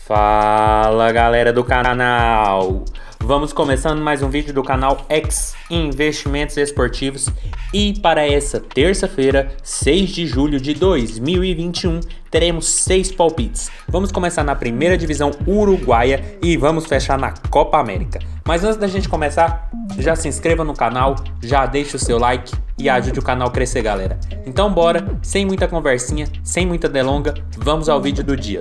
Fala galera do canal, vamos começando mais um vídeo do canal X Investimentos Esportivos e para essa terça-feira, 6 de julho de 2021, teremos 6 palpites. Vamos começar na primeira divisão uruguaia e vamos fechar na Copa América. Mas antes da gente começar, já se inscreva no canal, já deixa o seu like e ajude o canal a crescer, galera. Então bora, sem muita conversinha, sem muita delonga, vamos ao vídeo do dia.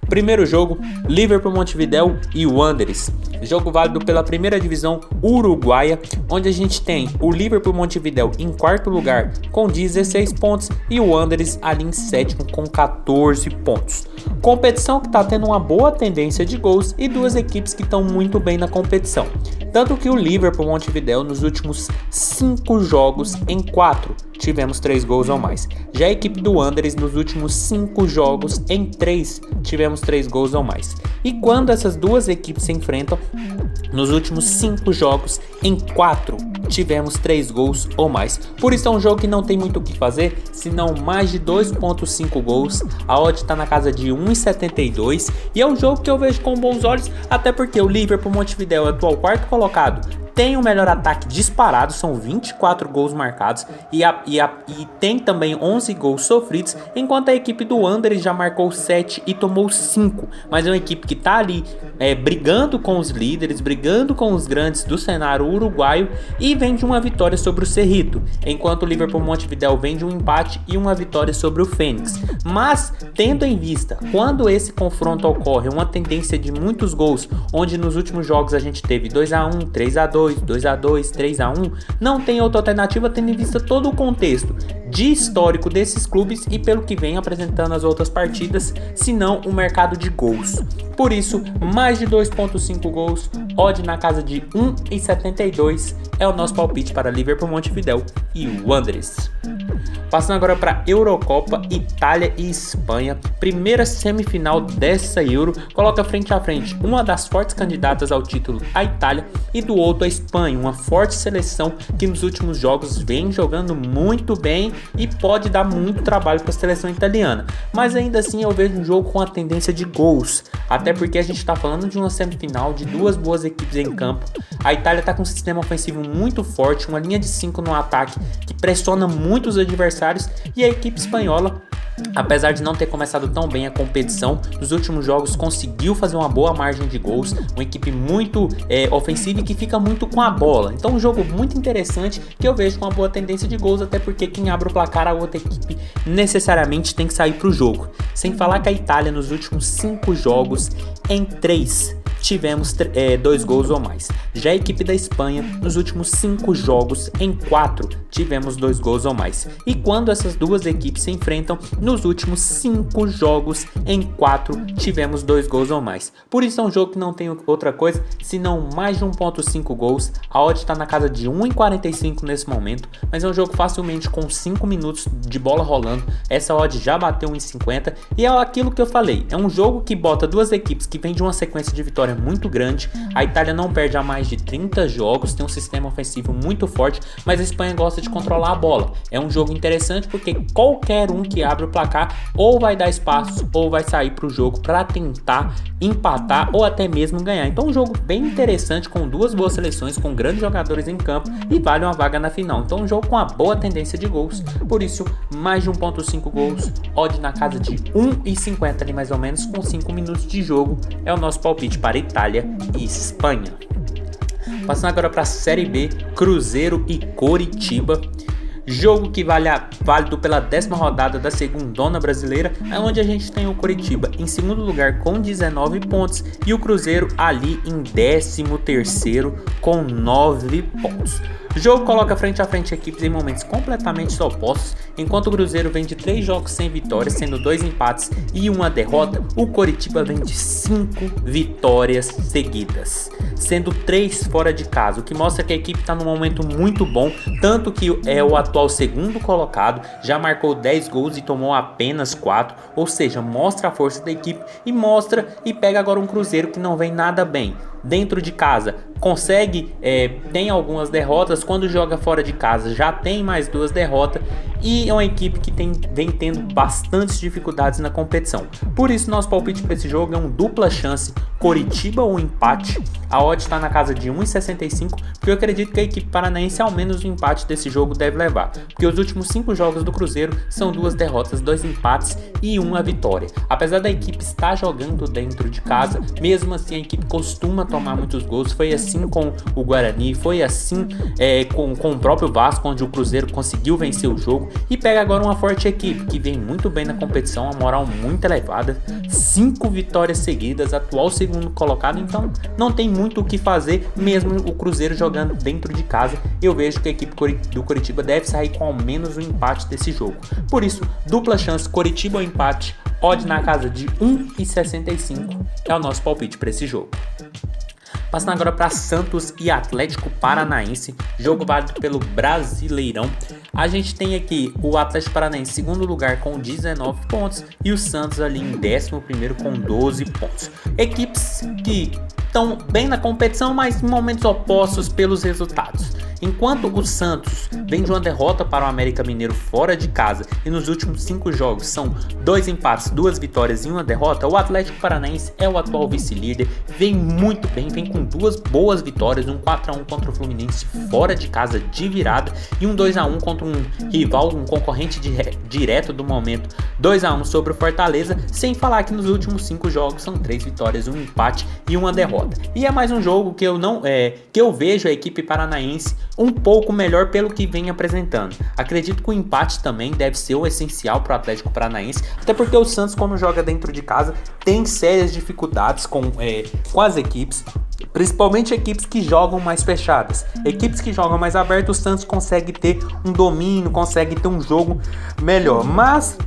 Primeiro jogo, Liverpool Montevidéu e Wanderers. Jogo válido pela primeira divisão uruguaia, onde a gente tem o Liverpool Montevidéu em quarto lugar com 16 pontos e o Wanderers ali em sétimo com 14 pontos. Competição que está tendo uma boa tendência de gols e duas equipes que estão muito bem na competição. Tanto que o Liverpool Montevidéu nos últimos 5 jogos em 4 tivemos 3 gols ou mais. Já a equipe do Wanderers nos últimos 5 jogos em 3 tivemos 3 gols ou mais. E quando essas duas equipes se enfrentam, nos últimos 5 jogos em 4 tivemos 3 gols ou mais. Por isso é um jogo que não tem muito o que fazer, senão mais de 2.5 gols. A odd está na casa de 1,72 e é um jogo que eu vejo com bons olhos, até porque o Liverpool Montevidéu é o atual quarto colocado, tem o melhor ataque disparado, são 24 gols marcados e tem também 11 gols sofridos, enquanto a equipe do Wanderers já marcou 7 e tomou 5, mas é uma equipe que está ali brigando com os líderes, brigando com os grandes do cenário uruguaio e vem de uma vitória sobre o Cerrito, enquanto o Liverpool Montevidéu vem de um empate e uma vitória sobre o Fênix. Mas tendo em vista, quando esse confronto ocorre, uma tendência de muitos gols, onde nos últimos jogos a gente teve 2-1, 3-2, 2-2, 3-1, não tem outra alternativa tendo em vista todo o contexto de histórico desses clubes e pelo que vem apresentando as outras partidas, senão o mercado de gols. Por isso, mais de 2.5 gols, odd na casa de 1,72 é o nosso palpite para Liverpool Montevidéu e Wanderers. Passando agora para Eurocopa, Itália e Espanha. Primeira semifinal dessa Euro coloca frente a frente uma das fortes candidatas ao título, a Itália, e do outro a Espanha, uma forte seleção que nos últimos jogos vem jogando muito bem e pode dar muito trabalho para a seleção italiana. Mas ainda assim eu vejo um jogo com a tendência de gols, até porque a gente está falando de uma semifinal de duas boas equipes em campo. A Itália está com um sistema ofensivo muito forte, uma linha de 5 no ataque que pressiona muito os adversários, e a equipe espanhola, apesar de não ter começado tão bem a competição, nos últimos jogos conseguiu fazer uma boa margem de gols, uma equipe muito ofensiva e que fica muito com a bola. Então um jogo muito interessante que eu vejo com uma boa tendência de gols, até porque quem abre o placar, a outra equipe necessariamente tem que sair para o jogo. Sem falar que a Itália nos últimos 5 jogos em 3 tivemos 2 gols ou mais. Já a equipe da Espanha, nos últimos 5 jogos, em 4, tivemos 2 gols ou mais. E quando essas duas equipes se enfrentam, nos últimos 5 jogos, em 4, tivemos 2 gols ou mais. Por isso é um jogo que não tem outra coisa, senão mais de 1.5 gols. A odd está na casa de 1,45 nesse momento, mas é um jogo facilmente com 5 minutos de bola rolando. Essa odd já bateu 1,50 e é aquilo que eu falei. É um jogo que bota duas equipes que vêm de uma sequência de vitória muito grande. A Itália não perde há mais de 30 jogos, tem um sistema ofensivo muito forte, mas a Espanha gosta de controlar a bola. É um jogo interessante porque qualquer um que abre o placar ou vai dar espaço ou vai sair para o jogo para tentar empatar ou até mesmo ganhar. Então um jogo bem interessante com duas boas seleções, com grandes jogadores em campo e vale uma vaga na final. Então um jogo com uma boa tendência de gols, por isso mais de 1.5 gols, odd na casa de 1,50 ali mais ou menos, com 5 minutos de jogo é o nosso palpite para Itália e Espanha. Passando agora para a Série B, Cruzeiro e Coritiba. Jogo que válido pela 10ª rodada da segundona brasileira, é onde a gente tem o Coritiba em segundo lugar com 19 pontos e o Cruzeiro ali em 13º com 9 pontos. O jogo coloca frente a frente equipes em momentos completamente opostos. Enquanto o Cruzeiro vem de 3 jogos sem vitórias, sendo 2 empates e 1 derrota, o Coritiba vem de 5 vitórias seguidas, sendo 3 fora de casa, o que mostra que a equipe está num momento muito bom, tanto que é o atual segundo colocado, já marcou 10 gols e tomou apenas 4, ou seja, mostra a força da equipe e mostra e pega agora um Cruzeiro que não vem nada bem. Dentro de casa consegue, tem algumas derrotas, quando joga fora de casa já tem mais 2 derrotas e é uma equipe que vem tendo bastantes dificuldades na competição. Por isso, nosso palpite para esse jogo é um dupla chance, Coritiba ou empate. A odd está na casa de 1,65, porque eu acredito que a equipe paranaense ao menos o empate desse jogo deve levar, porque os últimos 5 jogos do Cruzeiro são 2 derrotas, 2 empates e 1 vitória. Apesar da equipe estar jogando dentro de casa, mesmo assim a equipe costuma tomar muitos gols. Foi assim com o Guarani, foi assim com o próprio Vasco, onde o Cruzeiro conseguiu vencer o jogo, e pega agora uma forte equipe que vem muito bem na competição, uma moral muito elevada, 5 vitórias seguidas, atual segundo colocado, então não tem muito o que fazer, mesmo o Cruzeiro jogando dentro de casa. Eu vejo que a equipe do Coritiba deve sair com ao menos o empate desse jogo. Por isso, dupla chance, Coritiba ou empate, odd na casa de 1,65 é o nosso palpite para esse jogo. Passando agora para Santos e Atlético Paranaense, jogo válido pelo Brasileirão. A gente tem aqui o Atlético Paranaense em segundo lugar com 19 pontos e o Santos ali em 11º com 12 pontos. Equipes que estão bem na competição, mas em momentos opostos pelos resultados. Enquanto o Santos vem de uma derrota para o América Mineiro fora de casa e nos últimos 5 jogos são 2 empates, 2 vitórias e 1 derrota, o Atlético Paranaense é o atual vice-líder, vem muito bem, vem com 2 boas vitórias, um 4-1 contra o Fluminense fora de casa de virada e um 2-1 contra um rival, um concorrente direto do momento, 2-1 sobre o Fortaleza, sem falar que nos últimos 5 jogos são 3 vitórias, 1 empate e 1 derrota. E é mais um jogo que eu vejo a equipe paranaense um pouco melhor pelo que vem apresentando. Acredito que o empate também deve ser o essencial para o Atlético Paranaense, até porque o Santos, como joga dentro de casa, tem sérias dificuldades com as equipes, principalmente equipes que jogam mais fechadas. Equipes que jogam mais aberto, o Santos consegue ter um domínio, consegue ter um jogo melhor, mas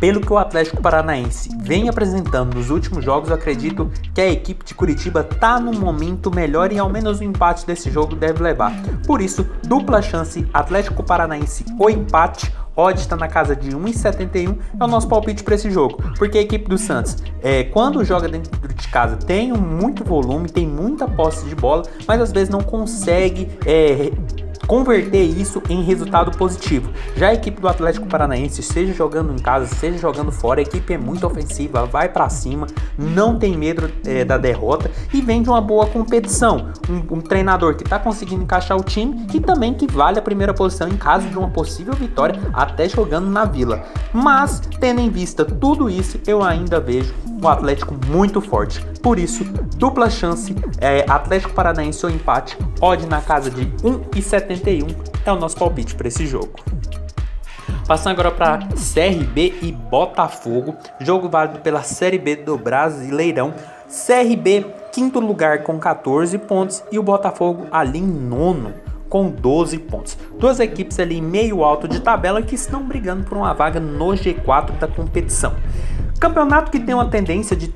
pelo que o Atlético Paranaense vem apresentando nos últimos jogos, eu acredito que a equipe de Curitiba está num momento melhor e ao menos o empate desse jogo deve levar. Por isso, dupla chance, Atlético Paranaense ou empate, odd está na casa de 1,71, é o nosso palpite para esse jogo. Porque a equipe do Santos, quando joga dentro de casa, tem muito volume, tem muita posse de bola, mas às vezes não consegue converter isso em resultado positivo. Já a equipe do Atlético Paranaense, seja jogando em casa, seja jogando fora, a equipe é muito ofensiva, vai pra cima, não tem medo da derrota e vem de uma boa competição. Um treinador que tá conseguindo encaixar o time e também que vale a primeira posição em caso de uma possível vitória, até jogando na Vila. Mas, tendo em vista tudo isso, eu ainda vejo o Atlético muito forte. Por isso, dupla chance, Atlético Paranaense ou empate, odd na casa de 1,71 é o nosso palpite para esse jogo. Passando agora para CRB e Botafogo, jogo válido pela Série B do Brasileirão. CRB, quinto lugar com 14 pontos e o Botafogo ali em nono com 12 pontos. Duas equipes ali meio alto de tabela que estão brigando por uma vaga no G4 da competição. Campeonato que tem uma tendência de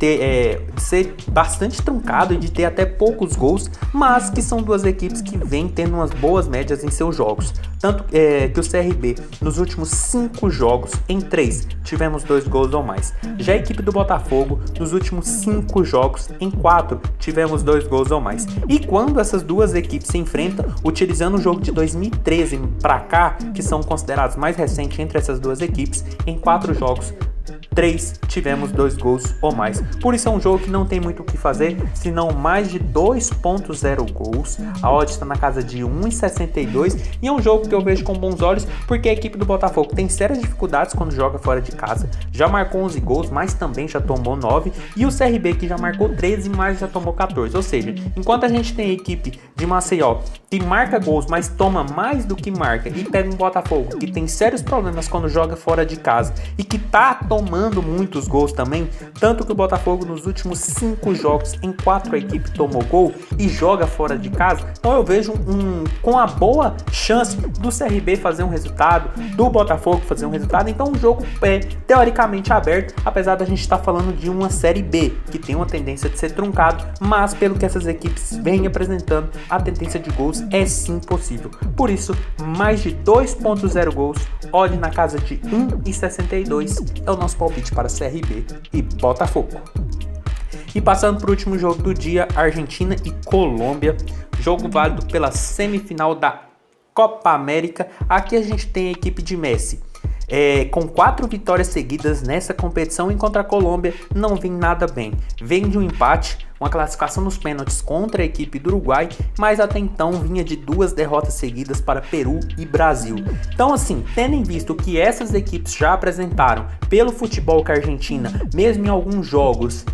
ser bastante truncado e de ter até poucos gols, mas que são duas equipes que vêm tendo umas boas médias em seus jogos. Tanto que o CRB, nos últimos 5 jogos, em 3, tivemos 2 gols ou mais. Já a equipe do Botafogo, nos últimos 5 jogos, em 4, tivemos 2 gols ou mais. E quando essas duas equipes se enfrentam, utilizando o jogo de 2013 para cá, que são considerados mais recentes entre essas duas equipes, em 4 jogos, 3 tivemos 2 gols ou mais. Por isso é um jogo que não tem muito o que fazer, senão mais de 2.0 gols. A odd está na casa de 1,62 e é um jogo que eu vejo com bons olhos, porque a equipe do Botafogo tem sérias dificuldades quando joga fora de casa. Já marcou 11 gols, mas também já tomou 9. E o CRB, que já marcou 13, mas já tomou 14. Ou seja, enquanto a gente tem a equipe de Maceió que marca gols, mas toma mais do que marca, e pega um Botafogo que tem sérios problemas quando joga fora de casa e que tá tomando muitos gols também, tanto que o Botafogo nos últimos 5 jogos, em 4 a equipe tomou gol e joga fora de casa. Então eu vejo com a boa chance do CRB fazer um resultado, do Botafogo fazer um resultado. Então o jogo é teoricamente aberto, apesar da gente estar falando de uma Série B, que tem uma tendência de ser truncado, mas pelo que essas equipes vêm apresentando, a tendência de gols é sim possível. Por isso, mais de 2.0 gols, odd na casa de 1,62 é o nosso palpite para CRB e Botafogo. E passando para o último jogo do dia, Argentina e Colômbia, jogo válido pela semifinal da Copa América, aqui a gente tem a equipe de Messi. Com 4 vitórias seguidas nessa competição, enquanto a Colômbia não vem nada bem. Vem de um empate, uma classificação nos pênaltis contra a equipe do Uruguai, mas até então vinha de 2 derrotas seguidas para Peru e Brasil. Então assim, tendo em vista o que essas equipes já apresentaram pelo futebol que a Argentina, mesmo em alguns jogos,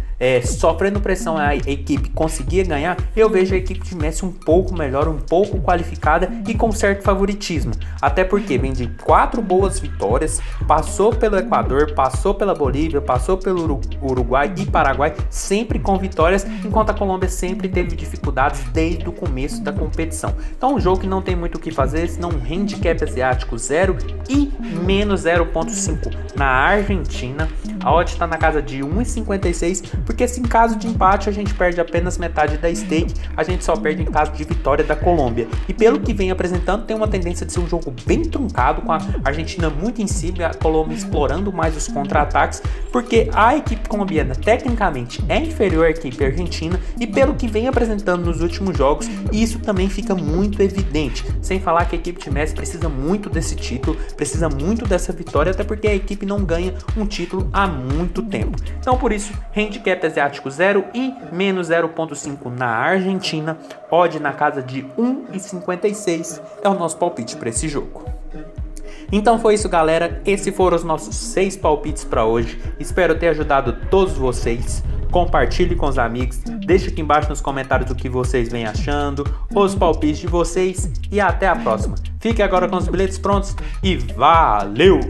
sofrendo pressão a equipe conseguia ganhar, eu vejo a equipe de Messi um pouco melhor, um pouco qualificada e com certo favoritismo, até porque vem de 4 boas vitórias, passou pelo Equador, passou pela Bolívia, passou pelo Uruguai e Paraguai, sempre com vitórias, enquanto a Colômbia sempre teve dificuldades desde o começo da competição. Então um jogo que não tem muito o que fazer, senão um handicap asiático 0 e menos 0.5 na Argentina. A odd está na casa de 1,56, porque se em caso de empate a gente perde apenas metade da stake, a gente só perde em caso de vitória da Colômbia. E pelo que vem apresentando, tem uma tendência de ser um jogo bem truncado, com a Argentina muito em cima e a Colômbia explorando mais os contra-ataques, porque a equipe colombiana tecnicamente é inferior à equipe argentina e pelo que vem apresentando nos últimos jogos, isso também fica muito evidente. Sem falar que a equipe de Messi precisa muito desse título, precisa muito dessa vitória, até porque a equipe não ganha um título há muito tempo. Então por isso, handicap asiático 0 e menos 0.5 na Argentina, odd na casa de 1,56 é o nosso palpite para esse jogo. Então foi isso, galera, esses foram os nossos 6 palpites para hoje, espero ter ajudado todos vocês. Compartilhe com os amigos, deixe aqui embaixo nos comentários o que vocês vêm achando, os palpites de vocês e até a próxima. Fique agora com os bilhetes prontos e valeu!